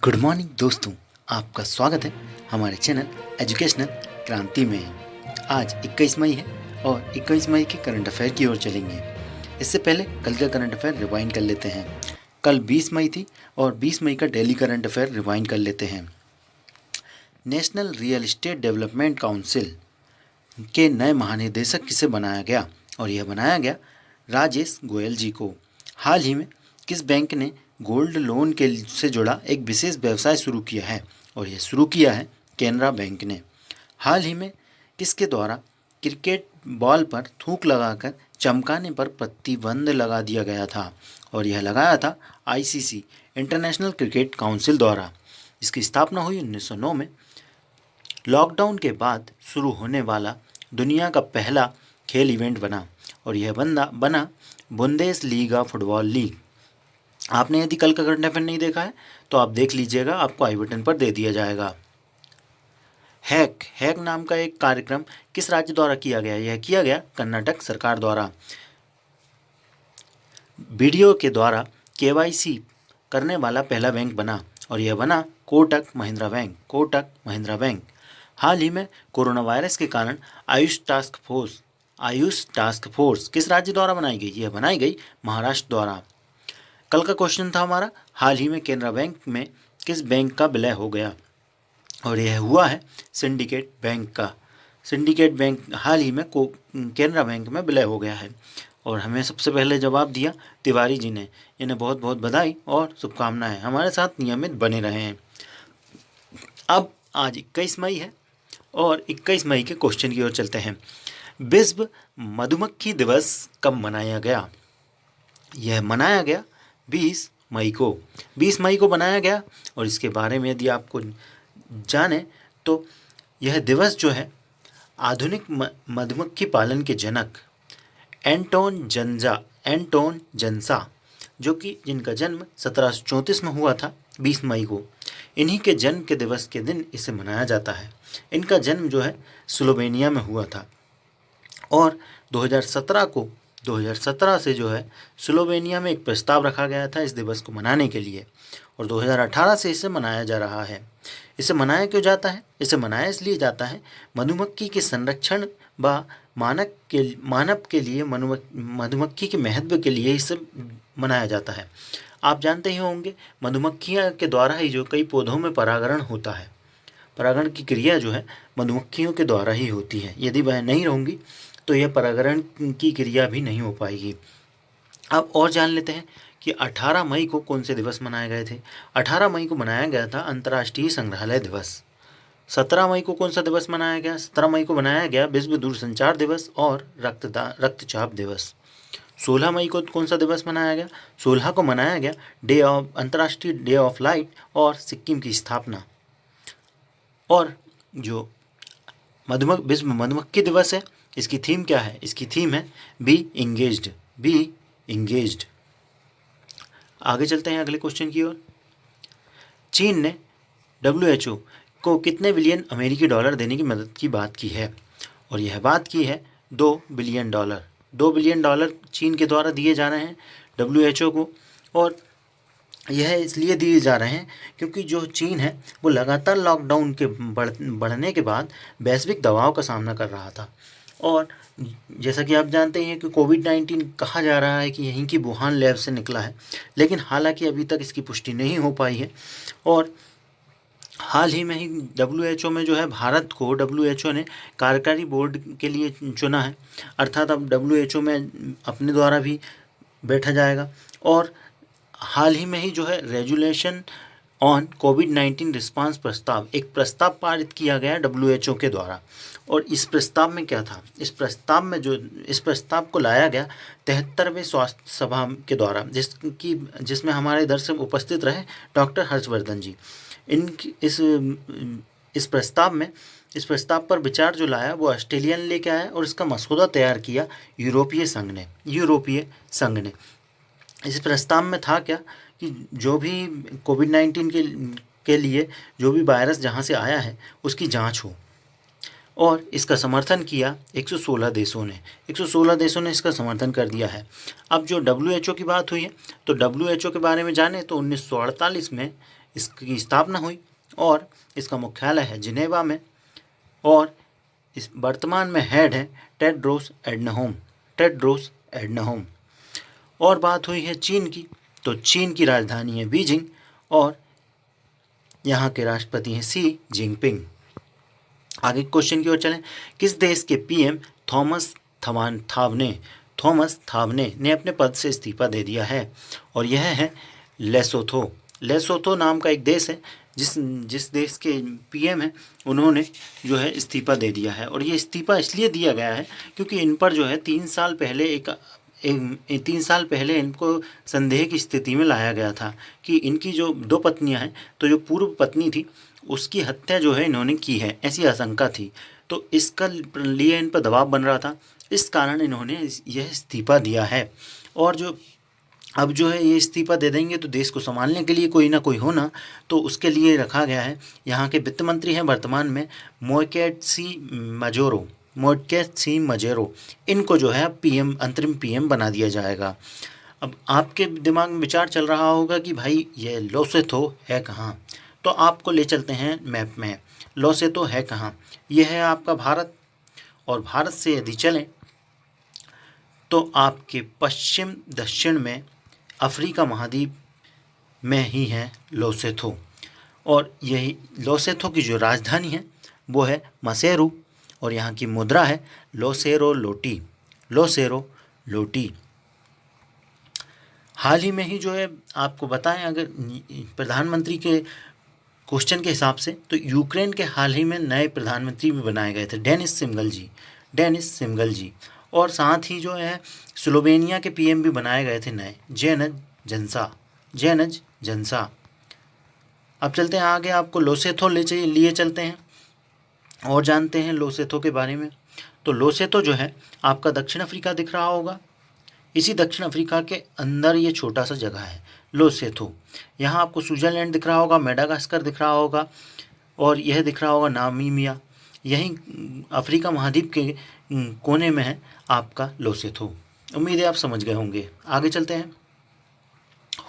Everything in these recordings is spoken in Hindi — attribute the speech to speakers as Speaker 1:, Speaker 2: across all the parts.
Speaker 1: गुड मॉर्निंग दोस्तों, आपका स्वागत है हमारे चैनल एजुकेशनल क्रांति में। आज 21 मई है और 21 मई के करंट अफेयर की ओर चलेंगे। इससे पहले कल का करंट अफेयर रिवाइंड कर लेते हैं। कल 20 मई थी और 20 मई का डेली करंट अफेयर रिवाइंड कर लेते हैं। National real estate development council के नए महानिदेशक किसे बनाया गया? और यह बनाया गया राजेश गोयल जी को। हाल ही में किस बैंक ने गोल्ड लोन के से जुड़ा एक विशेष व्यवसाय शुरू किया है? और यह शुरू किया है कैनरा बैंक ने। हाल ही में किसके द्वारा क्रिकेट बॉल पर थूक लगाकर चमकाने पर प्रतिबंध लगा दिया गया था? और यह लगाया था आईसीसी इंटरनेशनल क्रिकेट काउंसिल द्वारा। इसकी स्थापना हुई 1909 में। लॉकडाउन के बाद शुरू होने वाला दुनिया का पहला खेल इवेंट बना और यह बना बुंदेसलीगा फुटबॉल लीग। आपने यदि कल का करंट अफेयर नहीं देखा है तो आप देख लीजिएगा, आपको आई बटन पर दे दिया जाएगा। हैक नाम का एक कार्यक्रम किस राज्य द्वारा किया गया? यह किया गया कर्नाटक सरकार द्वारा। वीडियो के द्वारा केवाईसी करने वाला पहला बैंक बना और यह बना कोटक महिंद्रा बैंक। हाल ही में कोरोना वायरस के कारण आयुष टास्क फोर्स किस राज्य द्वारा बनाई गई? यह बनाई गई महाराष्ट्र द्वारा। कल का क्वेश्चन था हमारा, हाल ही में केनरा बैंक में किस बैंक का विलय हो गया? और यह हुआ है सिंडिकेट बैंक का। सिंडिकेट बैंक हाल ही में केनरा बैंक में विलय हो गया है। और हमें सबसे पहले जवाब दिया तिवारी जी ने। इन्हें बहुत बहुत बधाई और शुभकामनाएं। हमारे साथ नियमित बने रहें। अब आज 21 मई है और 21 मई के क्वेश्चन की ओर चलते हैं। विश्व मधुमक्खी दिवस कब मनाया गया? यह मनाया गया 20 मई को। 20 मई को बनाया गया और इसके बारे में यदि आपको जाने तो यह दिवस जो है आधुनिक मधुमक्खी पालन के जनक एंटोन जन्सा जो कि जिनका जन्म 1734 में हुआ था 20 मई को, इन्हीं के जन्म के दिवस के दिन इसे मनाया जाता है। इनका जन्म जो है स्लोवेनिया में हुआ था और 2017 से जो है स्लोवेनिया में एक प्रस्ताव रखा गया था इस दिवस को मनाने के लिए और 2018 से इसे मनाया जा रहा है। इसे मनाया क्यों जाता है? इसे मनाया इसलिए जाता है मधुमक्खी के संरक्षण व मानव के लिए मधुमक्खी के महत्व के लिए इसे मनाया जाता है। आप जानते ही होंगे मधुमक्खियाँ के द्वारा ही जो कई पौधों में परागण होता है। परागण की क्रिया जो है मधुमक्खियों के द्वारा ही होती है। यदि वह नहीं रहेंगी तो यह परागण की क्रिया भी नहीं हो पाएगी। अब और जान लेते हैं कि 18 मई को कौन से दिवस मनाए गए थे। 18 मई को मनाया गया था अंतर्राष्ट्रीय संग्रहालय दिवस। 17 मई को कौन सा दिवस मनाया गया? 17 मई को मनाया गया विश्व दूरसंचार दिवस और रक्तचाप दिवस। 16 मई को कौन सा दिवस मनाया गया? 16 को मनाया गया अंतर्राष्ट्रीय डे ऑफ लाइट और सिक्किम की स्थापना। और जो विश्व मधुमक्खी दिवस है, इसकी थीम क्या है? इसकी थीम है बी इंगेज्ड। आगे चलते हैं अगले क्वेश्चन की ओर। चीन ने WHO को कितने बिलियन अमेरिकी डॉलर देने की मदद की बात की है? और यह बात की है $2 बिलियन। $2 बिलियन चीन के द्वारा दिए जा रहे हैं WHO को। और यह इसलिए दिए जा रहे हैं क्योंकि जो चीन है वो लगातार लॉकडाउन के बढ़ने के बाद वैश्विक दबाव का सामना कर रहा था। और जैसा कि आप जानते हैं कि कोविड-19 कहा जा रहा है कि यहीं की वुहान लैब से निकला है, लेकिन हालांकि अभी तक इसकी पुष्टि नहीं हो पाई है। और हाल ही में ही WHO में जो है भारत को WHO ने कार्यकारी बोर्ड के लिए चुना है, अर्थात अब WHO में अपने द्वारा भी बैठा जाएगा। और हाल ही में ही जो है रेजुलेशन ऑन कोविड-19 रिस्पांस प्रस्ताव, एक प्रस्ताव पारित किया गया WHO के द्वारा। और इस प्रस्ताव में क्या था? इस प्रस्ताव को लाया गया 73वें स्वास्थ्य सभा के द्वारा, जिसमें हमारे इधर से उपस्थित रहे डॉक्टर हर्षवर्धन जी। इस प्रस्ताव पर विचार जो लाया वो ऑस्ट्रेलिया ने लेके आया और इसका मसौदा तैयार किया यूरोपीय संघ ने। इस प्रस्ताव में था क्या कि जो भी कोविड-19 के लिए जो भी वायरस जहाँ से आया है उसकी जांच हो। और इसका समर्थन किया 116 देशों ने। 116 देशों ने इसका समर्थन कर दिया है। अब जो WHO की बात हुई है तो WHO के बारे में जाने तो 1948 में इसकी स्थापना हुई और इसका मुख्यालय है जिनेवा में और इस वर्तमान में हेड है टेड्रोस एडनहोम। टेड्रोस एडनहोम। और बात हुई है चीन की, तो चीन की राजधानी है बीजिंग और यहाँ के राष्ट्रपति हैं शी जिनपिंग। आगे क्वेश्चन की ओर चलें। किस देश के पीएम थॉमस थावने ने अपने पद से इस्तीफा दे दिया है? और यह है लेसोथो। लेसोथो नाम का एक देश है जिस देश के पीएम हैं उन्होंने जो है इस्तीफा दे दिया है। और ये इस्तीफा इसलिए दिया गया है क्योंकि इन पर जो है 3 साल पहले इनको संदेह की स्थिति में लाया गया था कि इनकी जो 2 पत्नियां हैं, तो जो पूर्व पत्नी थी उसकी हत्या जो है इन्होंने की है, ऐसी आशंका थी। तो इसका लिए इन पर दबाव बन रहा था, इस कारण इन्होंने यह इस्तीफा दिया है। और जो अब जो है ये इस्तीफा दे देंगे तो देश को संभालने के लिए कोई ना कोई होना, तो उसके लिए रखा गया है। यहाँ के वित्त मंत्री हैं वर्तमान में मोइकेत्सी मजेरो। इनको जो है पीएम अंतरिम पीएम बना दिया जाएगा। अब आपके दिमाग में विचार चल रहा होगा कि भाई ये लोसेथो है कहाँ, तो आपको ले चलते हैं मैप में। लोसेथो है कहाँ? यह है आपका भारत, और भारत से यदि चलें तो आपके पश्चिम दक्षिण में अफ्रीका महाद्वीप में ही है लोसेथो। और यही लोसेथो की जो राजधानी है वो है मसेरू और यहाँ की मुद्रा है लोसेरो लोटी। हाल ही में ही जो है आपको बताएं, अगर प्रधानमंत्री के क्वेश्चन के हिसाब से, तो यूक्रेन के हाल ही में नए प्रधानमंत्री भी बनाए गए थे, डेनिस सिमगल जी। और साथ ही जो है स्लोवेनिया के पीएम भी बनाए गए थे नए, जेनज जनसा। अब चलते हैं आगे, आपको लोसेथो लिए चलते हैं और जानते हैं लोसेथो के बारे में। तो लोसेथो जो है आपका दक्षिण अफ्रीका दिख रहा होगा, इसी दक्षिण अफ्रीका के अंदर ये छोटा सा जगह है लोसेथो। यहाँ आपको स्विट्जरलैंड दिख रहा होगा, मेडागास्कर दिख रहा होगा और यह दिख रहा होगा नामीबिया। यहीं अफ्रीका महाद्वीप के कोने में है आपका लोसेथो। उम्मीद है आप समझ गए होंगे। आगे चलते हैं।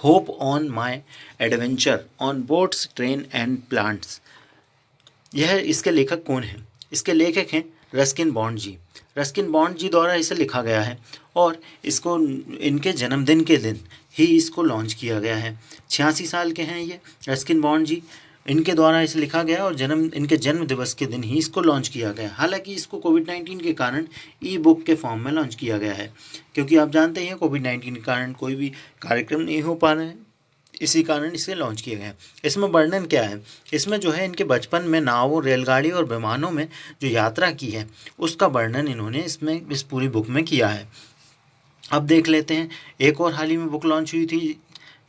Speaker 1: Hope on my adventure on boats train and plants. यह इसके लेखक कौन हैं? इसके लेखक हैं रस्किन बॉन्ड जी द्वारा इसे लिखा गया है और इसको इनके जन्मदिन के दिन ही इसको लॉन्च किया गया है। 86 साल के हैं ये रस्किन बॉन्ड जी, इनके द्वारा इसे लिखा गया और इनके जन्म दिवस के दिन ही इसको लॉन्च किया गया। हालांकि इसको कोविड-19 के कारण ई बुक के फॉर्म में लॉन्च किया गया है, क्योंकि आप जानते हैं कोविड-19 के कारण कोई भी कार्यक्रम नहीं हो पा रहे हैं, इसी कारण इसे लॉन्च किया गया। इसमें वर्णन क्या है? इसमें जो है इनके बचपन में नावों, रेलगाड़ी और विमानों में जो यात्रा की है उसका वर्णन इन्होंने इस पूरी बुक में किया है। अब देख लेते हैं, एक और हाल ही में बुक लॉन्च हुई थी,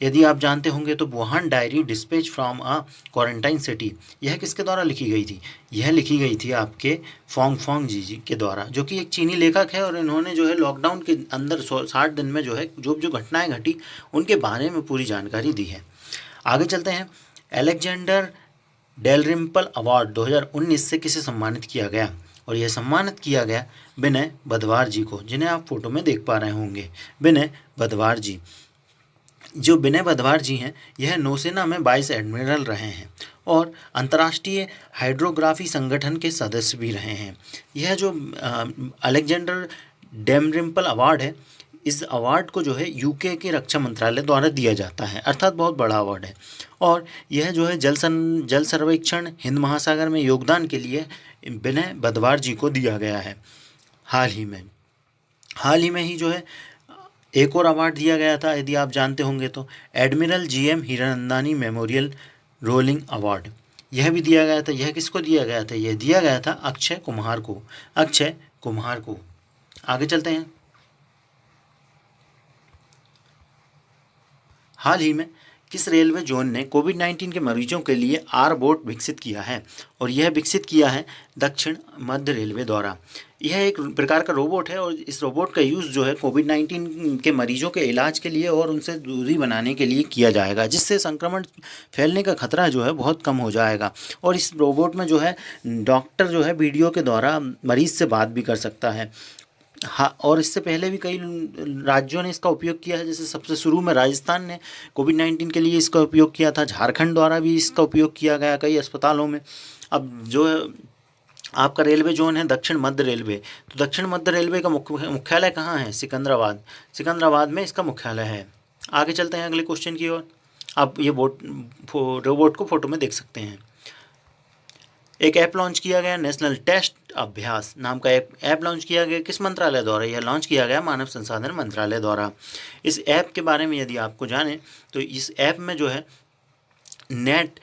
Speaker 1: यदि आप जानते होंगे तो, Wuhan diary dispatch from a quarantine city. यह किसके द्वारा लिखी गई थी? यह लिखी गई थी आपके फोंग जी के द्वारा, जो कि एक चीनी लेखक है और इन्होंने जो है लॉकडाउन के अंदर 60 दिन में जो है जो घटनाएं घटी उनके बारे में पूरी जानकारी दी है। आगे चलते हैं। अलेक्जेंडर डेलरिम्पल अवार्ड 2019 से किसे सम्मानित किया गया? और यह सम्मानित किया गया विनय बदवार जी को, जिन्हें आप फोटो में देख पा रहे होंगे, विनय बदवार जी। जो विनय बदवार जी हैं यह नौसेना में वाइस एडमिरल रहे हैं और अंतर्राष्ट्रीय हाइड्रोग्राफी संगठन के सदस्य भी रहे हैं। यह जो अलेक्जेंडर डेलरिम्पल अवार्ड है, इस अवार्ड को जो है यूके के रक्षा मंत्रालय द्वारा दिया जाता है, अर्थात बहुत बड़ा अवार्ड है। और यह जो है जल सर्वेक्षण हिंद महासागर में योगदान के लिए विनय बदवार जी को दिया गया है। हाल ही में ही जो है एक और अवार्ड दिया गया था, यदि आप जानते होंगे तो, admiral GM Hiranandani memorial rolling award. यह भी दिया गया था। यह किसको दिया गया था? यह दिया गया था अक्षय कुमार को। आगे चलते हैं। हाल ही में किस रेलवे जोन ने कोविड-19 के मरीजों के लिए आर-बोट विकसित किया है? और यह विकसित किया है दक्षिण मध्य रेलवे द्वारा। यह एक प्रकार का रोबोट है और इस रोबोट का यूज़ जो है कोविड-19 के मरीजों के इलाज के लिए और उनसे दूरी बनाने के लिए किया जाएगा, जिससे संक्रमण फैलने का खतरा जो है बहुत कम हो जाएगा। और इस रोबोट में जो है डॉक्टर जो है वीडियो के द्वारा मरीज़ से बात भी कर सकता है। हाँ, और इससे पहले भी कई राज्यों ने इसका उपयोग किया है। जैसे सबसे शुरू में राजस्थान ने कोविड-19 के लिए इसका उपयोग किया था। झारखंड द्वारा भी इसका उपयोग किया गया कई अस्पतालों में। अब जो है आपका रेलवे जोन है दक्षिण मध्य रेलवे, तो दक्षिण मध्य रेलवे का मुख्यालय कहाँ है? सिकंदराबाद। सिकंदराबाद में इसका मुख्यालय है। आगे चलते हैं अगले क्वेश्चन की ओर। आप ये रोबोट को फोटो में देख सकते हैं। एक ऐप लॉन्च किया गया, नेशनल टेस्ट अभ्यास नाम का ऐप लॉन्च किया गया। किस मंत्रालय द्वारा यह लॉन्च किया गया? मानव संसाधन मंत्रालय द्वारा। इस ऐप के बारे में यदि आपको जाने तो इस ऐप में जो है नेट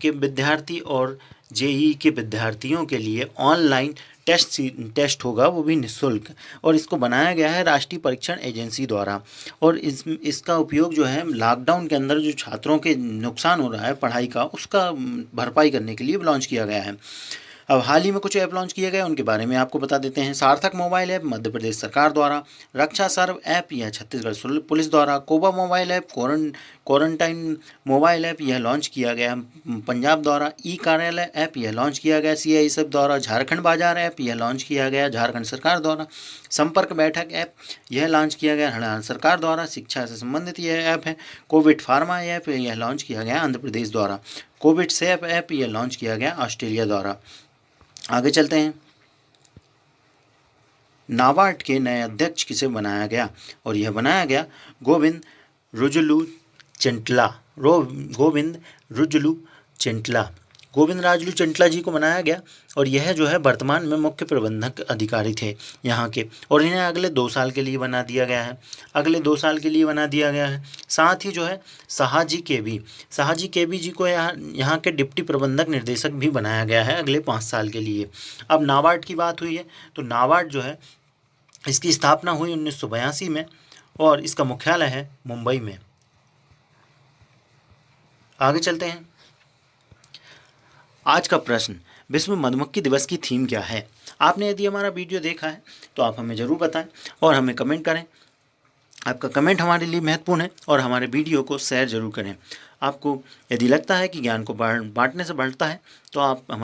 Speaker 1: के विद्यार्थी और जेईई के विद्यार्थियों के लिए ऑनलाइन टेस्ट होगा, वो भी निःशुल्क। और इसको बनाया गया है राष्ट्रीय परीक्षण एजेंसी द्वारा। और इसका उपयोग जो है लॉकडाउन के अंदर जो छात्रों के नुकसान हो रहा है पढ़ाई का, उसका भरपाई करने के लिए लॉन्च किया गया है। अब हाल ही में कुछ ऐप लॉन्च किए गए, उनके बारे में आपको बता देते हैं। सार्थक मोबाइल ऐप मध्य प्रदेश सरकार द्वारा, रक्षा सर्व ऐप यह छत्तीसगढ़ पुलिस द्वारा, कोबा mobile app quarantine mobile app यह लॉन्च किया गया पंजाब द्वारा, ई कार्यालय ऐप यह लॉन्च किया गया CISF द्वारा, झारखंड बाजार ऐप यह लॉन्च किया गया झारखंड सरकार द्वारा, संपर्क बैठक ऐप यह लॉन्च किया गया हरियाणा सरकार द्वारा, शिक्षा से संबंधित यह ऐप है। कोविड फार्मा ऐप यह लॉन्च किया गया आंध्र प्रदेश द्वारा, कोविड सेफ ऐप यह लॉन्च किया गया ऑस्ट्रेलिया द्वारा। आगे चलते हैं। नाबार्ड के नए अध्यक्ष किसे बनाया गया? और यह बनाया गया गोविंद रुजुलू चेंटला। गोविंद राजलू चेंटला जी को बनाया गया। और यह जो है वर्तमान में मुख्य प्रबंधक अधिकारी थे यहाँ के, और इन्हें अगले 2 साल के लिए बना दिया गया है। साथ ही जो है साहाजी केबी जी को यहाँ के डिप्टी प्रबंधक निर्देशक भी बनाया गया है अगले 5 साल के लिए। अब नाबार्ड की बात हुई है, तो नाबार्ड जो है इसकी स्थापना हुई 1982 में और इसका मुख्यालय है मुंबई में। आगे चलते हैं। आज का प्रश्न, विश्व मधुमक्खी दिवस की थीम क्या है? आपने यदि हमारा वीडियो देखा है तो आप हमें ज़रूर बताएं और हमें कमेंट करें। आपका कमेंट हमारे लिए महत्वपूर्ण है और हमारे वीडियो को शेयर ज़रूर करें। आपको यदि लगता है कि ज्ञान को बांटने से बढ़ता है तो आप